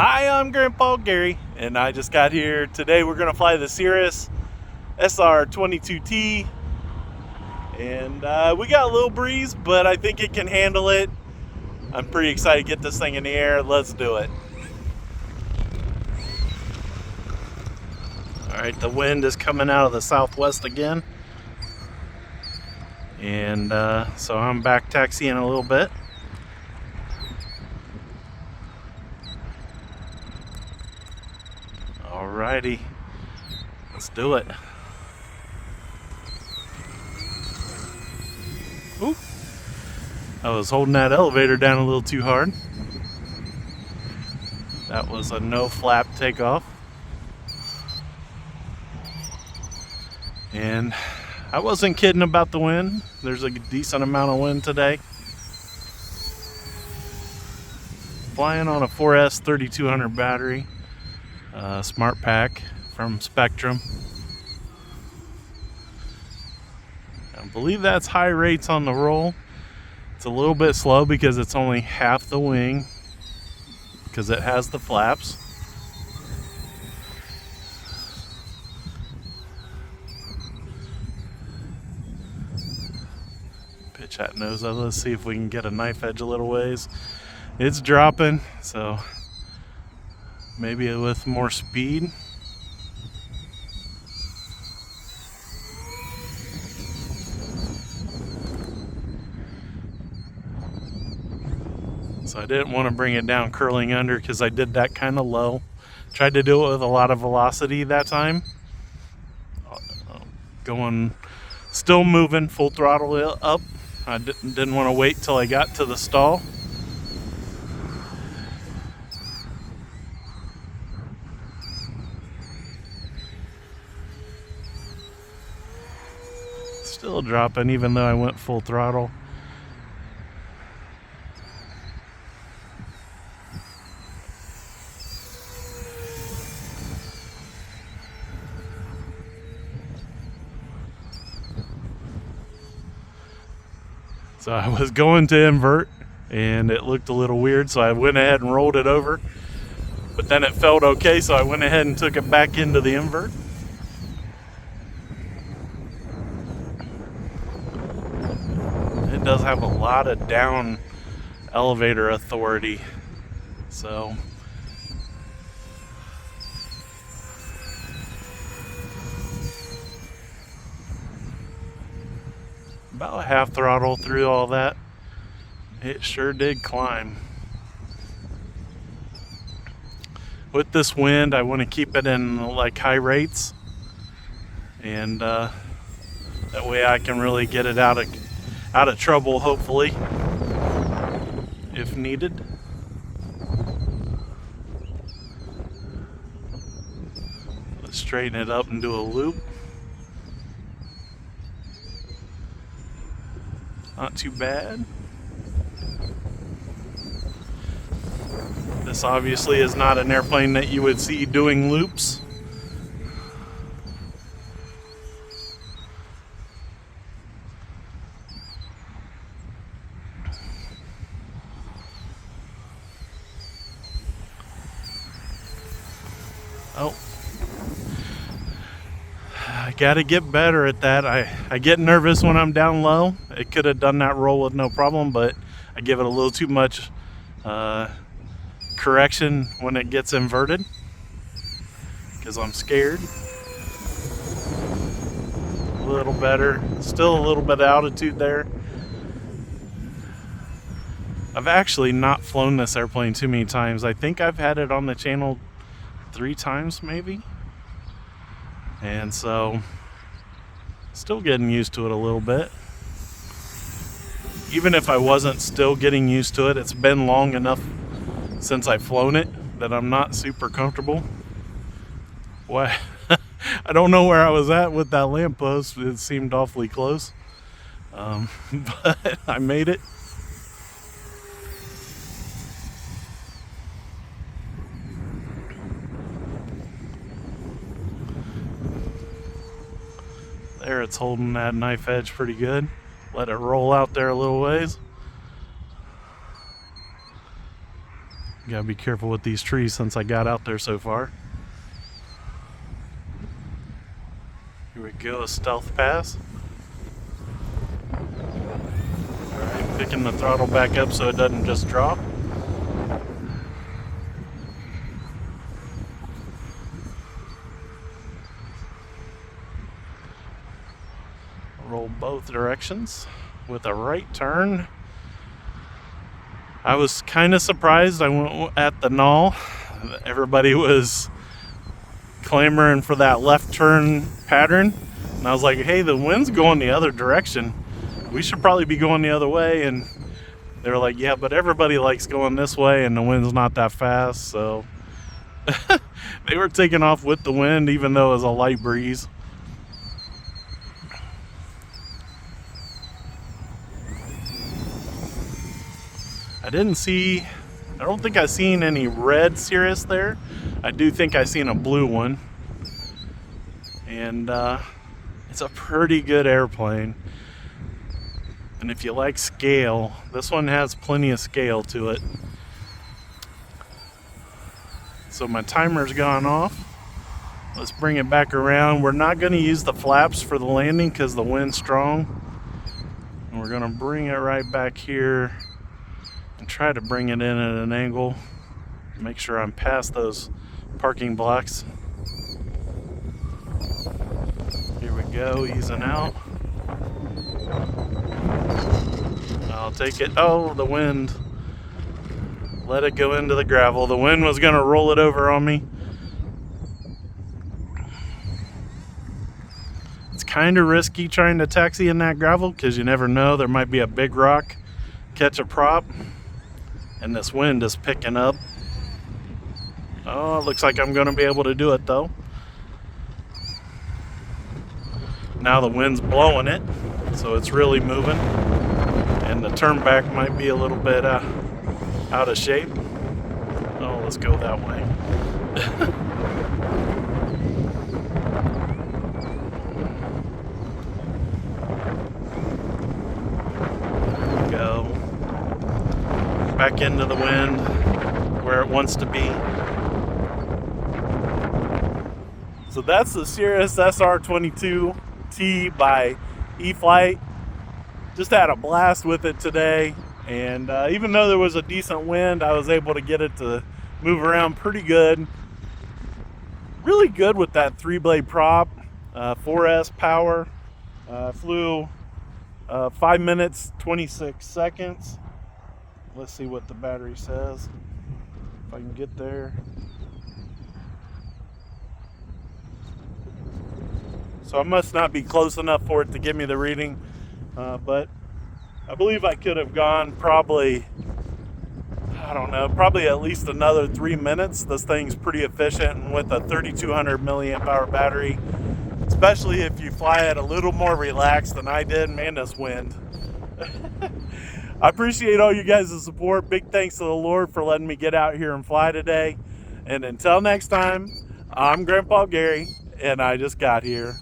Hi, I'm Grandpa Gary, and I just got here. Today we're going to fly the Cirrus SR22T, and we got a little breeze, but I think it can handle it. I'm pretty excited to get this thing in the air. Let's do it. Alright, the wind is coming out of the southwest again, and so I'm back taxiing a little bit. Alrighty, let's do it. Oop. I was holding that elevator down a little too hard. That was a no flap takeoff. And I wasn't kidding about the wind. There's a decent amount of wind today. Flying on a 4S 3200 battery. Smart pack from Spectrum. I believe that's high rates on the roll. It's a little bit slow because it's only half the wing because it has the flaps. Pitch that nose up. Let's see if we can get a knife edge a little ways. It's dropping, so maybe with more speed. So I didn't want to bring it down curling under because I did that kind of low. Tried to do it with a lot of velocity that time. Still moving, full throttle up. I didn't want to wait till I got to the stall. Still dropping even though I went full throttle. So I was going to invert and it looked a little weird, so I went ahead and rolled it over. But then it felt okay, so I went ahead and took it back into the invert. It does have a lot of down elevator authority, so about half throttle through all that. It sure did climb. With this wind, I want to keep it in like high rates, and that way I can really get it out of trouble, hopefully, if needed. Let's straighten it up and do a loop. Not too bad. This obviously is not an airplane that you would see doing loops. Oh, I gotta get better at that. I get nervous when I'm down low. It could have done that roll with no problem, but I give it a little too much correction when it gets inverted because I'm scared. A little better. Still a little bit of altitude there. I've actually not flown this airplane too many times. I think I've had it on the channel 3 times maybe. And so still getting used to it a little bit. Even if I wasn't still getting used to it, it's been long enough since I've flown it that I'm not super comfortable. Why? I don't know where I was at with that lamppost. It seemed awfully close. But I made it. There, it's holding that knife edge pretty good. Let it roll out there a little ways. Gotta be careful with these trees since I got out there so far. Here we go, a stealth pass. Alright, picking the throttle back up so it doesn't just drop. Roll both directions with a right turn. I was kind of surprised. I went at the null. Everybody was clamoring for that left turn pattern. And I was like, hey, the wind's going the other direction. We should probably be going the other way. And they were like, yeah, but everybody likes going this way and the wind's not that fast. So they were taking off with the wind, even though it was a light breeze. I don't think I seen any red Cirrus there. I do think I seen a blue one. And it's a pretty good airplane. And if you like scale, this one has plenty of scale to it. So my timer's gone off. Let's bring it back around. We're not going to use the flaps for the landing because the wind's strong. And we're going to bring it right back here. And try to bring it in at an angle. Make sure I'm past those parking blocks. Here we go, easing out. I'll take it. Oh, the wind. Let it go into the gravel. The wind was going to roll it over on me. It's kind of risky trying to taxi in that gravel because you never know. There might be a big rock, catch a prop. And this wind is picking up. Oh, it looks like I'm going to be able to do it though. Now the wind's blowing it, so it's really moving. And the turn back might be a little bit out of shape. Oh, let's go that way. There we go. Back into the wind where it wants to be. So that's the Cirrus SR22T by E-flite. Just had a blast with it today, and even though there was a decent wind, I was able to get it to move around pretty good. Really good with that 3-blade prop, 4S power. Flew 5 minutes 26 seconds. Let's see what the battery says, if I can get there. So I must not be close enough for it to give me the reading, but I believe I could have gone probably, I don't know, probably at least another 3 minutes. This thing's pretty efficient, and with a 3200 milliamp hour battery, especially if you fly it a little more relaxed than I did, man, this wind. I appreciate all you guys' support. Big thanks to the Lord for letting me get out here and fly today. And until next time, I'm Grandpa Gary, and I just got here.